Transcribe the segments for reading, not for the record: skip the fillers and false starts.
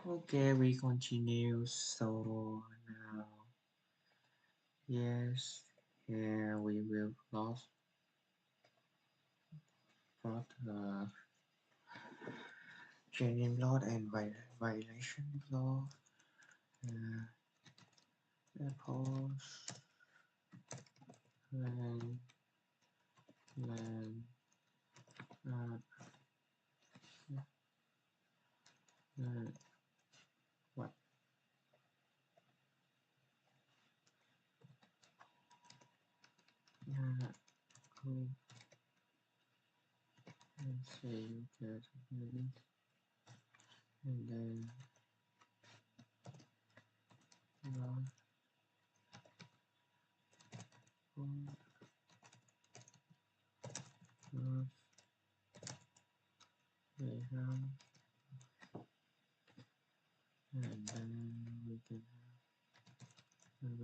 Okay, we continue. So now, yes, here we will plot the changing plot and violation plot. Uh, Apples, land, land, uh, uh, what? Cool. And say that and then run run run and then we can have a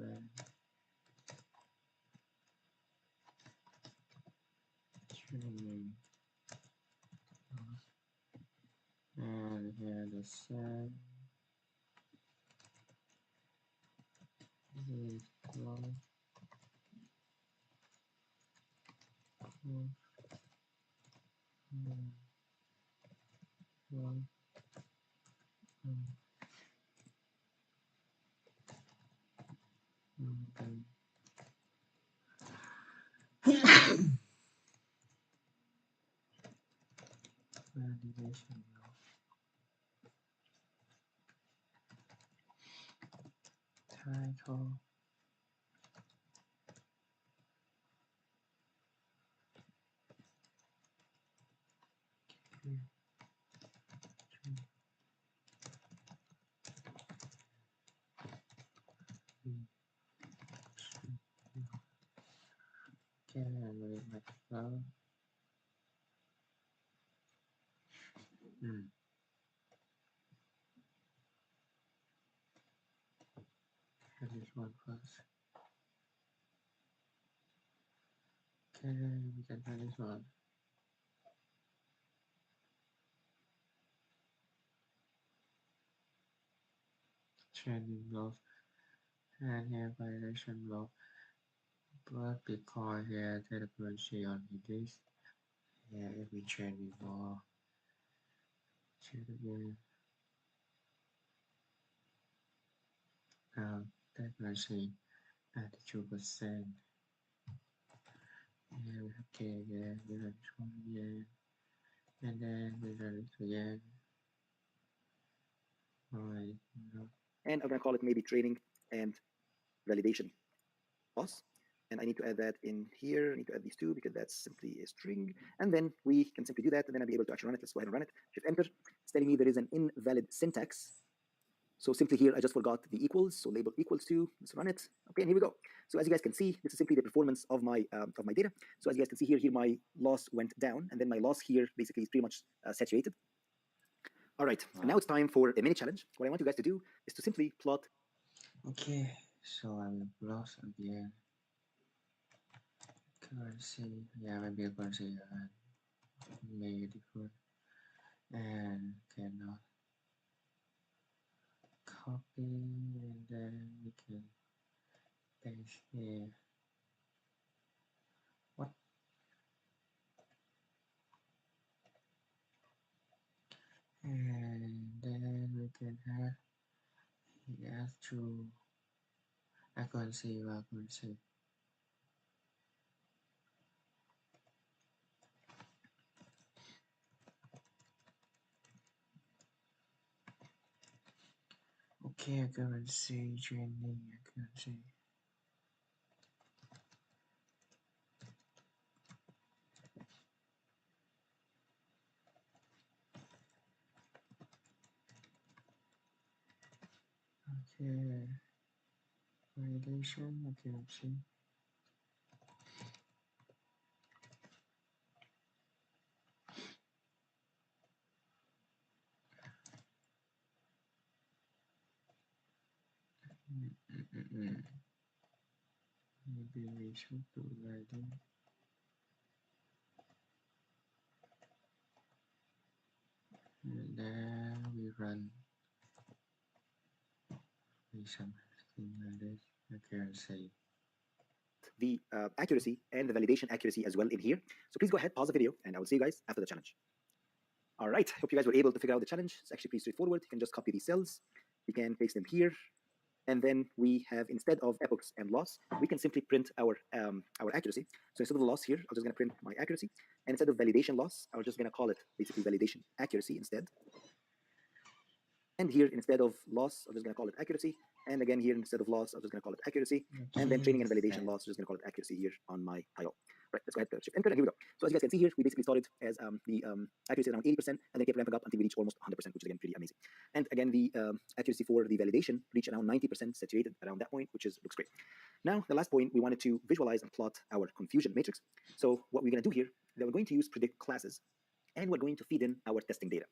training and here the same is one one then validation title can like well. Have this one first. Okay, we can try this one. Training block and here violation block. But Bitcoin here the currency on this. Here if we training more. Check again. Now that currency at 2%. Here we have K again, we run this one again. And then we run it again. Alright, and I'm going to call it maybe training and validation loss. And I need to add that in here. I need to add these two because that's simply a string. And then we can simply do that, and then I'll be able to actually run it. Let's go ahead and run it. Shift enter. It's telling me there is an invalid syntax. So simply here, I just forgot the equals. So label equals to. Let's run it. Okay, and here we go. So as you guys can see, this is simply the performance of my data. So as you guys can see here, my loss went down, and then my loss here basically is pretty much saturated. All right, and now it's time for a mini challenge. What I want you guys to do is to simply plot. Okay, so I will loss again. Currency, yeah, maybe a currency may different and cannot copy and then we can paste here. What? And then we can have he has to accuracy. Okay, accuracy training accuracy. Okay, validation accuracy. Maybe we should do like this. And then we run maybe something like this. I can say. The accuracy and the validation accuracy as well in here. So please go ahead, pause the video, and I will see you guys after the challenge. All right, hope you guys were able to figure out the challenge. It's actually pretty straightforward. You can just copy these cells, you can paste them here, and then we have, instead of epochs and loss, we can simply print our accuracy. So instead of the loss here, I'm just going to print my accuracy, and instead of validation loss, I'm just going to call it basically validation accuracy instead. And here, instead of loss, I'm just going to call it accuracy. And again, here, instead of loss, I'm just going to call it accuracy. And then training and validation loss, I'm just going to call it accuracy here on my title. Right, let's go ahead and shift enter, and here we go. So as you guys can see here, we basically started as the accuracy around 80%, and then kept ramping up until we reached almost 100%, which is again pretty amazing. And again, the accuracy for the validation reached around 90% saturated around that point, which looks great. Now, the last point, we wanted to visualize and plot our confusion matrix. So what we're going to do here, that we're going to use predict classes, and we're going to feed in our testing data.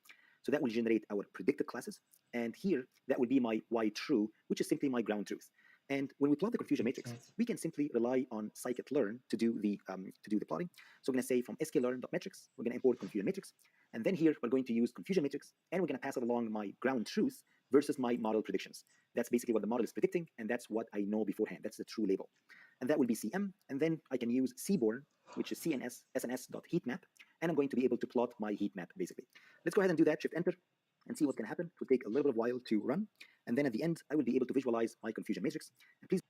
So that will generate our predicted classes, and here that will be my y true, which is simply my ground truth. And when we plot the confusion matrix, we can simply rely on scikit-learn to do the plotting. So we're going to say from sklearn.metrics, we're going to import confusion matrix, and then here we're going to use confusion matrix, and we're going to pass it along my ground truth versus my model predictions. That's basically what the model is predicting, and that's what I know beforehand. That's the true label, and that will be CM. And then I can use Seaborn, which is CNS SNS.heatmap, and I'm going to be able to plot my heat map basically. Let's go ahead and do that. Shift enter, and see what's going to happen. It will take a little bit of a while to run, and then at the end, I will be able to visualize my confusion matrix. And please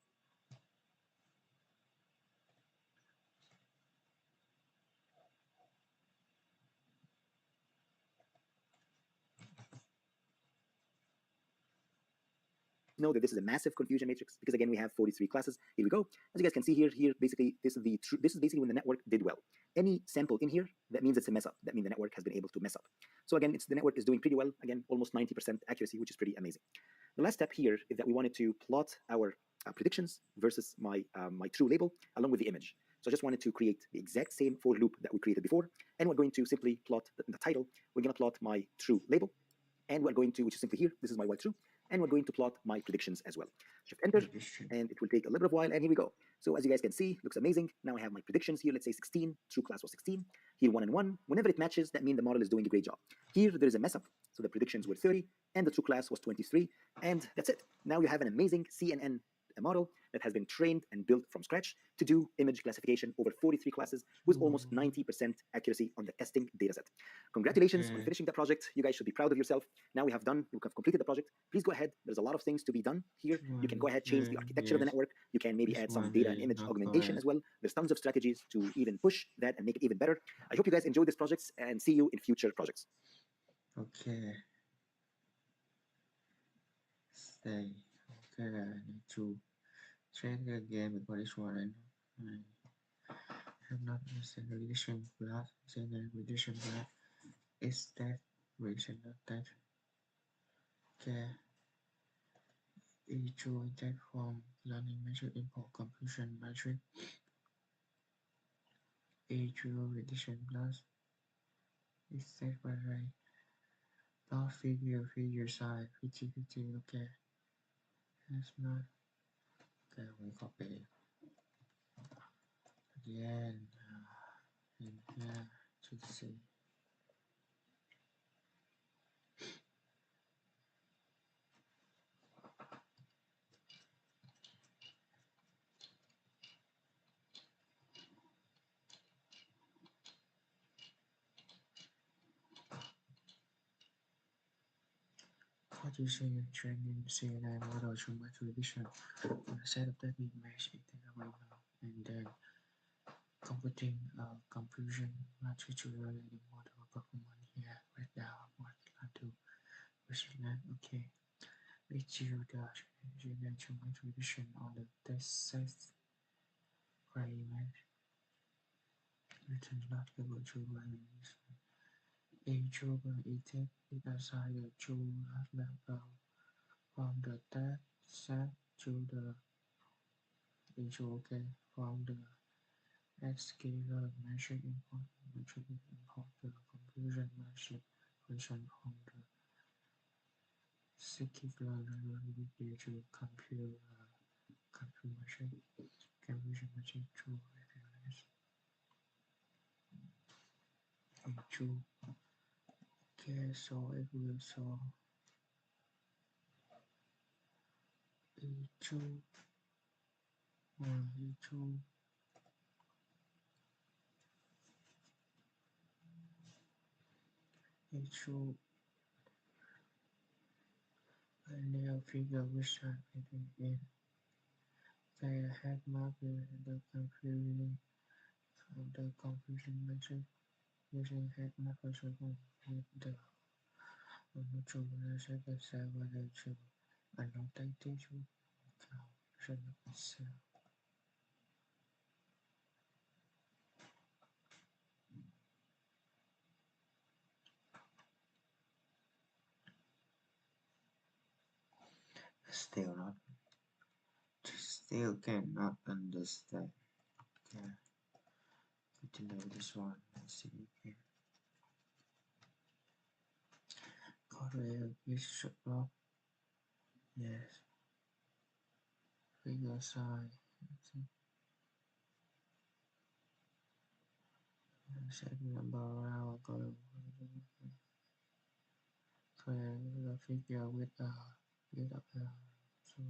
know that this is a massive confusion matrix because again we have 43 classes. Here we go. As you guys can see here, basically this is basically when the network did well. Any sample in here, that means it's a mess up. That means the network has been able to mess up. So again, the network is doing pretty well. Again, almost 90% accuracy, which is pretty amazing. The last step here is that we wanted to plot our predictions versus my true label along with the image. So I just wanted to create the exact same for loop that we created before, and we're going to simply plot the title. We're going to plot my true label, and we're going to, which is simply here, this is my y true, and we're going to plot my predictions as well. Shift enter, and it will take a little bit of a while, and here we go. So as you guys can see, looks amazing. Now I have my predictions here. Let's say 16, true class was 16. Here 1 and 1. Whenever it matches, that means the model is doing a great job. Here there is a mess up, so the predictions were 30, and the true class was 23, and that's it. Now you have an amazing CNN model that has been trained and built from scratch to do image classification over 43 classes with almost 90% accuracy on the testing dataset. Congratulations on finishing the project. You guys should be proud of yourself. Now we have completed the project. Please go ahead. There's a lot of things to be done here. You can go ahead, change the architecture of the network. You can maybe add some data and image augmentation as well. There's tons of strategies to even push that and make it even better. I hope you guys enjoy this project and see you in future projects. Okay. Stay. Okay, I need to train the game before this one. I have not used the revision class. The revision class is that revision not that. Okay. Each inject from learning measure import confusion matrix. Each revision class is set by right. Dot figure size 50 okay. That's not okay. We copy again in here to see. Using training CNN model to make revision on a set of that image right now, and then computing confusion matrix to relate the model performance here right now. What I do, which is not okay. We choose the CNN to make revision on the test set for image. Return not able to run each over it is aside the true level from the test set to the okay from the scalar measure import metric import the confusion measure version from the scikit-learn due to compute confusion metric to recognize true. Okay, so it will E2 E2 E2 linear figure which are in they had marked the confusion matrix using head markers with the neutral relationship the cell whether to annotate to calculation of the cell. Still cannot understand. Okay. Continue this one. Let's see again. Korea is block. Yes. Figure size. Set number around create the figure with a so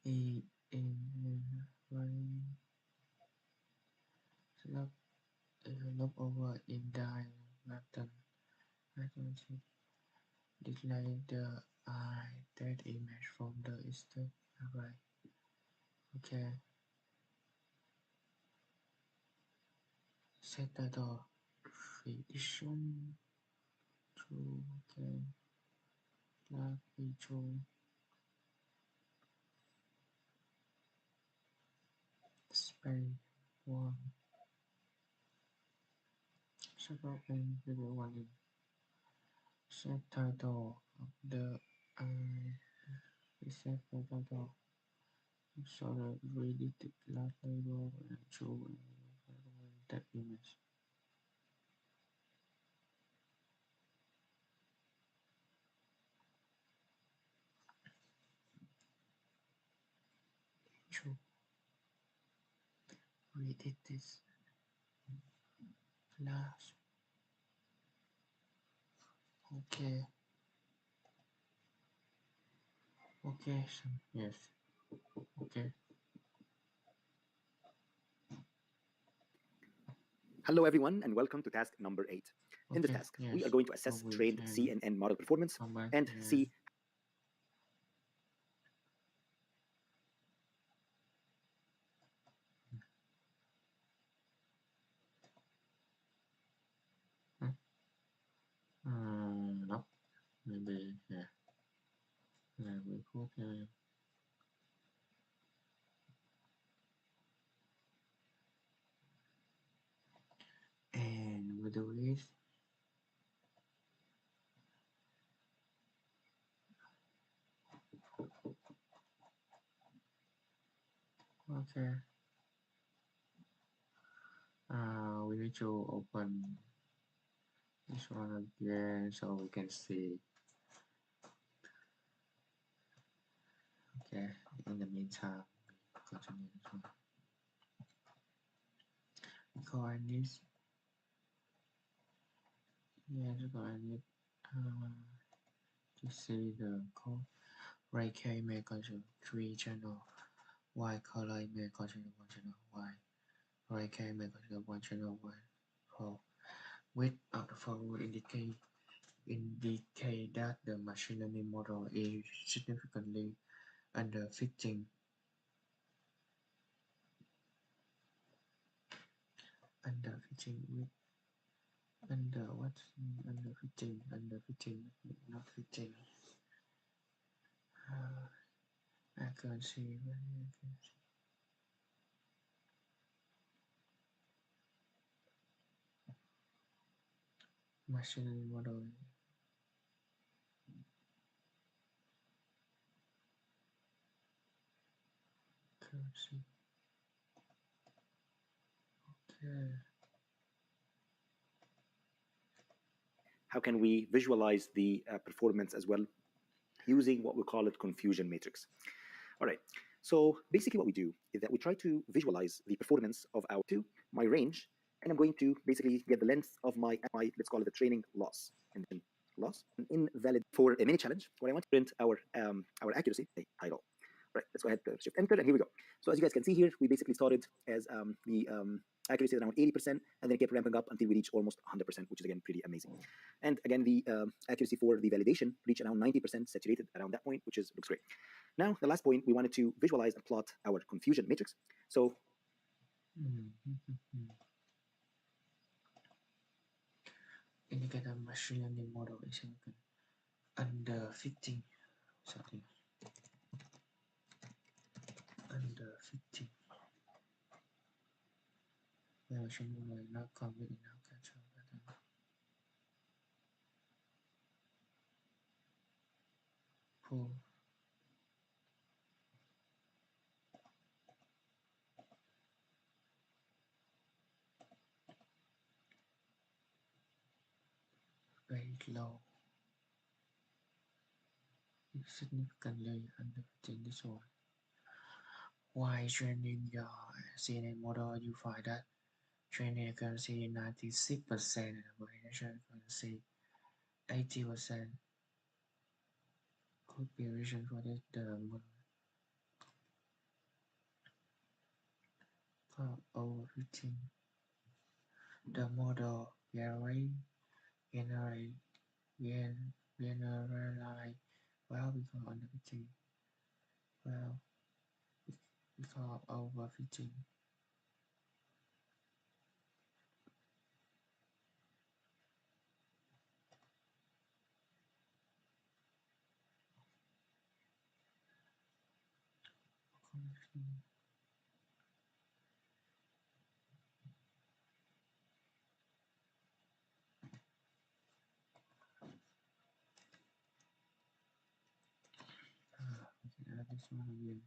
E in running look over in die button display the that image from the STIC array. Okay. Set title prediction to okay like visual space one several and video one set title of the set the title so the read it last label and show that image. Show read it this last. Okay. Okay, so yes. Okay. Hello everyone and welcome to task number 8. In this task, yes. we are going to assess trained CNN model performance and see no, maybe yeah. We put and we do this. Okay. We need to open this one again so we can see. Okay. In the meantime, we continue this one. Because I need because I need to see the code. Ray K may control 3 channel. Y color may control 1 channel. Y Ray K may control 1 channel. Y for width of the forward indicate that the machine learning model is significantly underfitting with underfitting not fitting accuracy machine learning model accuracy. Okay. how can we visualize the performance as well using what we call it confusion matrix. All right, so basically what we do is that we try to visualize the performance of our my range and I'm going to basically get the length of my let's call it the training loss, and then loss an invalid for a mini challenge. What I want to print our accuracy title. Right, let's go ahead to shift enter, and here we go. So as you guys can see here, we basically started as the accuracy is around 80%, and then it kept ramping up until we reach almost 100%, which is again pretty amazing. And again, the accuracy for the validation reached around 90% saturated around that point, which looks great. Now, the last point, we wanted to visualize and plot our confusion matrix. So indicator machine learning model is under fitting something under fitting where machine learning not come with enough control pattern. Pull very low significantly under fitting this one. While training your CNN model, you find that training accuracy 96% and validation accuracy 80% could be a reason for this. The model overfitting. The model generally well because underfitting. Well because overfitting. We can add this one again.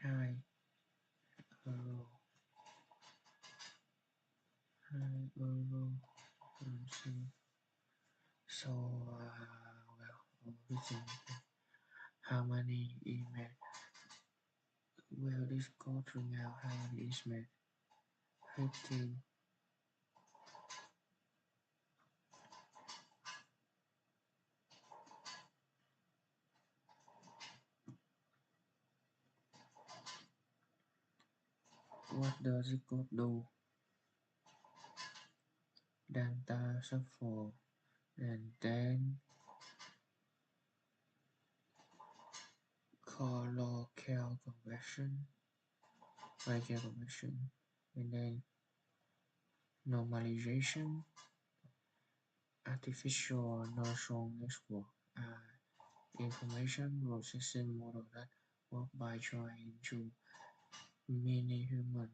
Hi, hello. So, overfitting. How many email will this go through now? How many email? 15. What does it code do? Data shuffle and then colloquial conversion, regular conversion, and then normalization, artificial neural network, information processing model that work by trying to mini human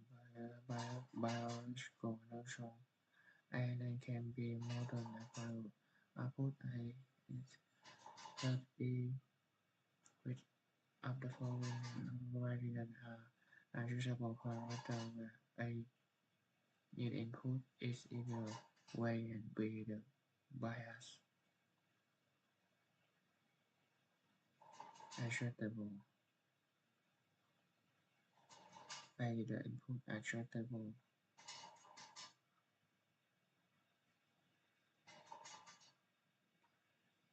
biological neural and then can be modern apparel. Output A is that be with of the following variant are usable parameter where A is input is either way and B the bias adjustable. A the input adjustable.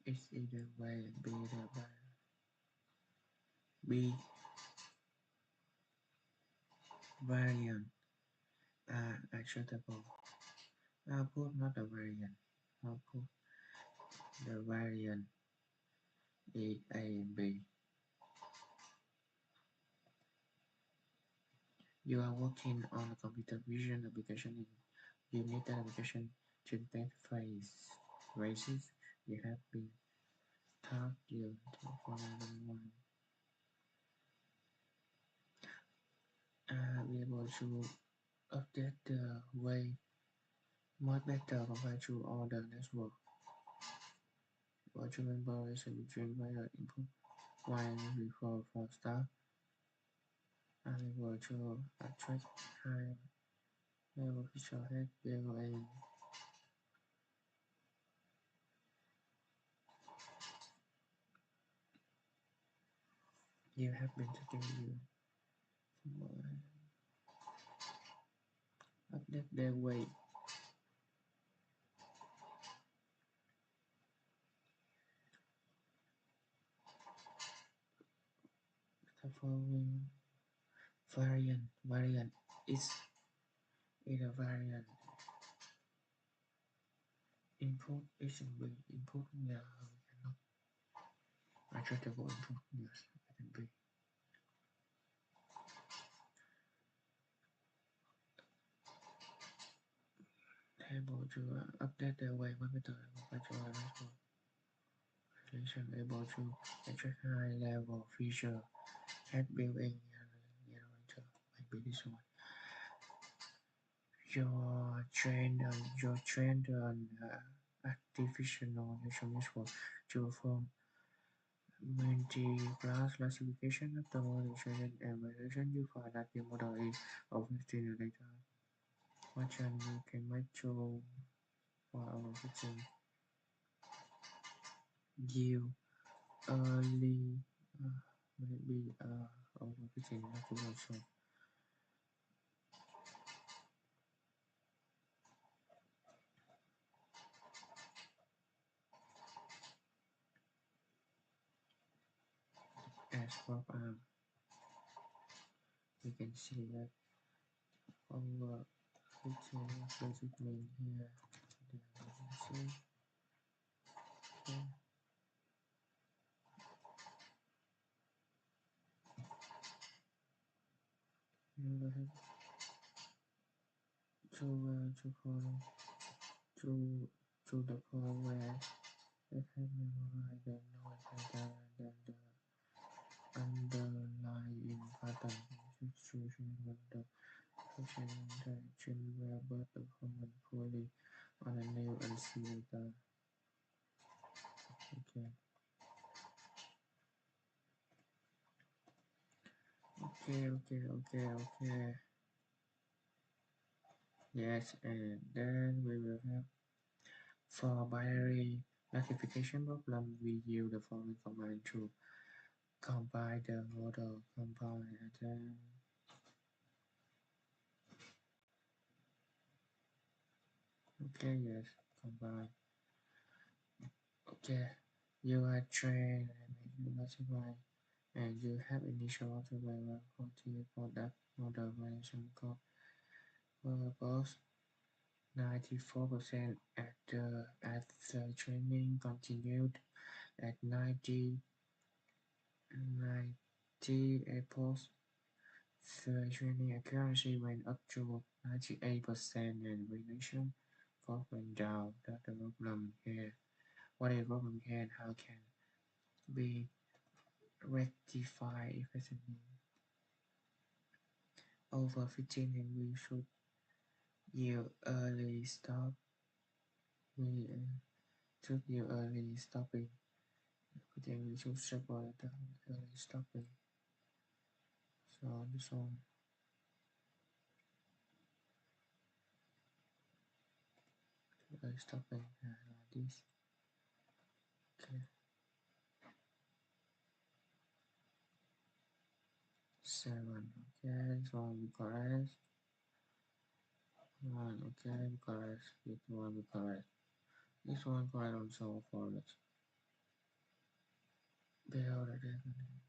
Is either way and B the bias. B variant are adjustable. Output not the variant. Output the variant is A and B. You are working on a computer vision application in you need an application to detect phrases you have been taught you for one. Be able to update the way much better compared to other network. Virtual memory is between wire input while before for start, I'm able to attract high level visual head building. You have been taking you update their way. The following variant is a variant input is input here we cannot attributable input yes it can be able to update the way monitor virtual relation able to extract high level feature at built-in generator maybe this one your trained on artificial knowledge network to form multi-class classification of the model training and validation you find that the model is of generator. What can we can make to for our system give early maybe our system also as for we can see that our system basically here see you to follow to the point where it has memorized the noise better than the underlying pattern situation when the function interaction were both performed fully on a new oscillator. Okay. Okay. Yes, and then we will have for binary classification problem, we use the following command to compile the model compile and then okay, yes, compile. Okay, you are trained and you classify and you have initial survival for that model variation code purpose 94% at the training continued at 98 the training accuracy went up to 98% and relation for went down. That's the problem here. What is the problem here and how can be rectified efficiently? Over 15 and we should yield early stop. We should yield early stopping. Then we should separate the early stopping. So this one. Early stopping like this. Okay. 7. Okay, this one we correct. 1. Okay, we correct. This one we correct. This one correct also for it. Build a definite.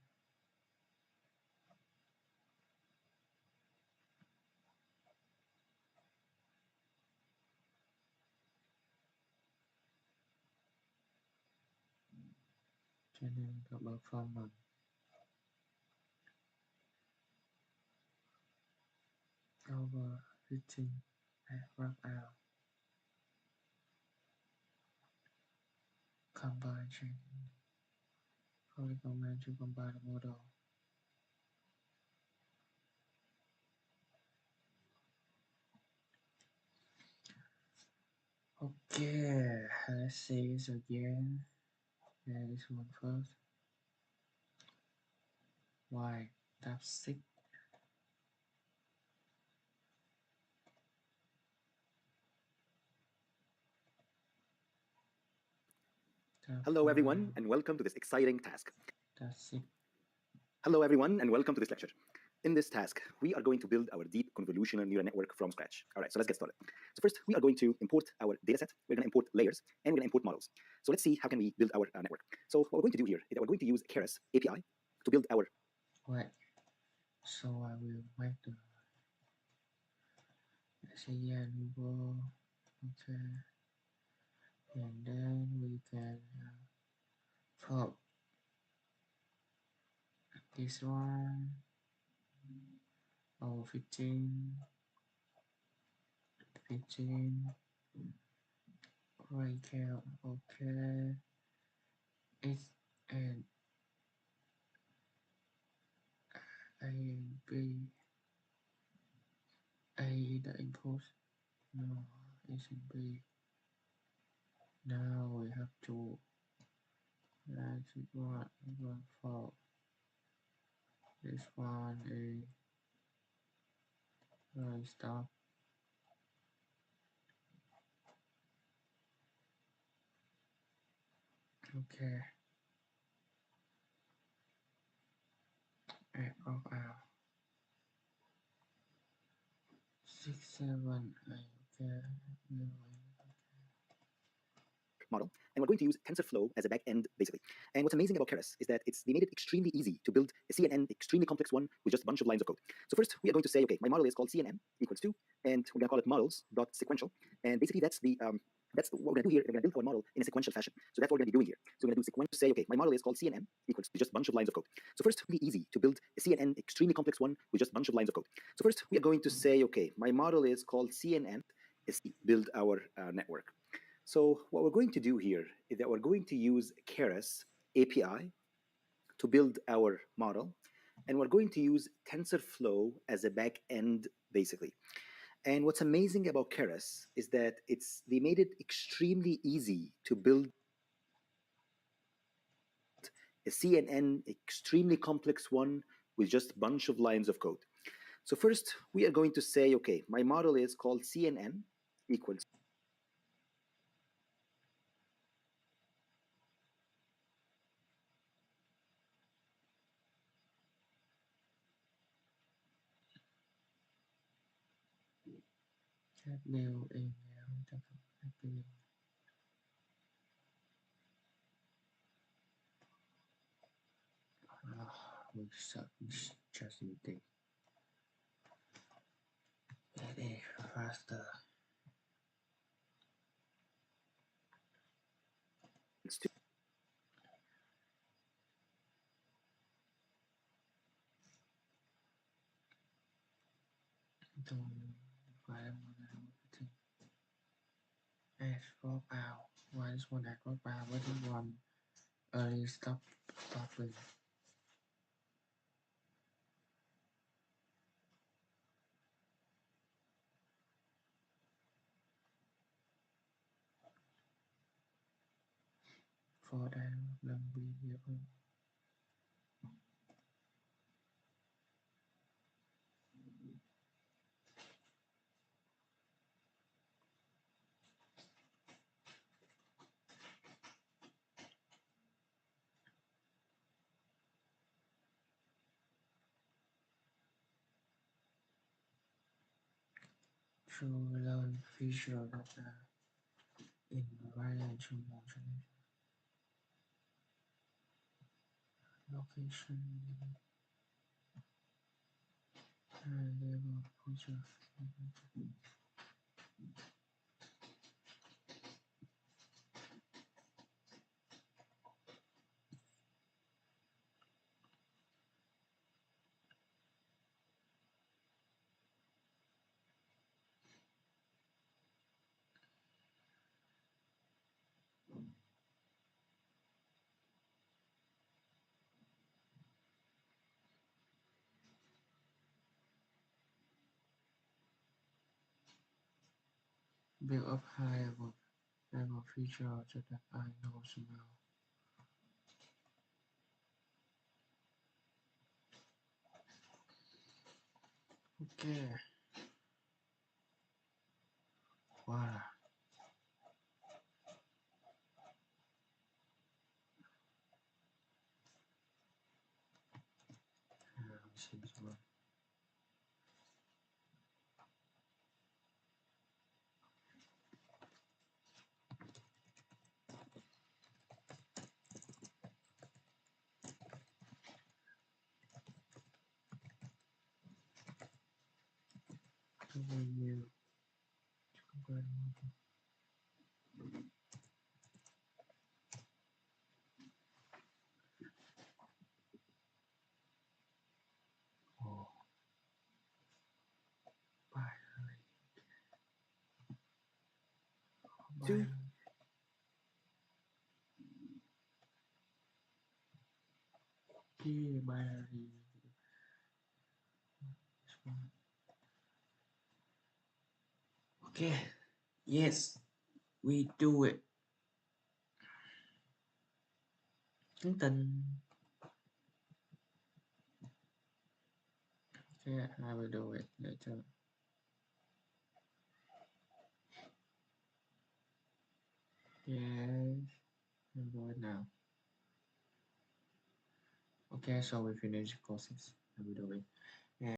Training the performance. Over 15 wrap out. Combine training. How to combine to combine the model. Okay, let's see this again. Yeah, this one first. Y tab 6. Hello, everyone, and welcome to this exciting task. Tab 6. Hello, everyone, and welcome to this lecture. In this task, we are going to build our deep convolutional neural network from scratch. All right, so let's get started. So first, we are going to import our dataset. We're going to import layers, and we're going to import models. So let's see how can we build our network. So what we're going to do here is that we're going to use Keras API to build our... Wait, so I will make the example. Okay, and then we can put this one. Oh, 15. Right here. Okay. It's and A and B. A the input. No, it's in B. Now we have to that's one for this one A stop. Okay. Add of out. 6, 7, 8. Okay. model, and we're going to use TensorFlow as a back-end, basically. And what's amazing about Keras is that they made it extremely easy to build a CNN, extremely complex one, with just a bunch of lines of code. So first, we are going to say, okay, my model is called CNN equals 2, and we're going to call it models.sequential. And basically, that's what we're going to do here. We're going to build our model in a sequential fashion. So that's what we're going to be doing here. So we're going to do sequential, say, okay, my model is called CNN equals to just a bunch of lines of code. So first, really easy to build a CNN, extremely complex one, with just a bunch of lines of code. So first, we are going to say, okay, my model is called CNN, is build our network. So what we're going to do here is that we're going to use Keras API to build our model, and we're going to use TensorFlow as a back end, basically. And what's amazing about Keras is that they made it extremely easy to build a CNN, extremely complex one, with just a bunch of lines of code. So first, we are going to say, okay, my model is called CNN equals Chat mail email cho các mail. We search ChatGPT. That is faster. Don't phải một thing. Add drop out. Why this one add drop out? What this one early stopping? For that lần video. To learn visual data in variation motion location and level picture. Build up high level feature so that I know smell. Okay. Wow. See this one. You. Oh. Two. Okay. Yes, we do it. Nhắn tin. Okay, I will do it later. Yes, I'll do it now. Okay, so we finish courses. I will do it.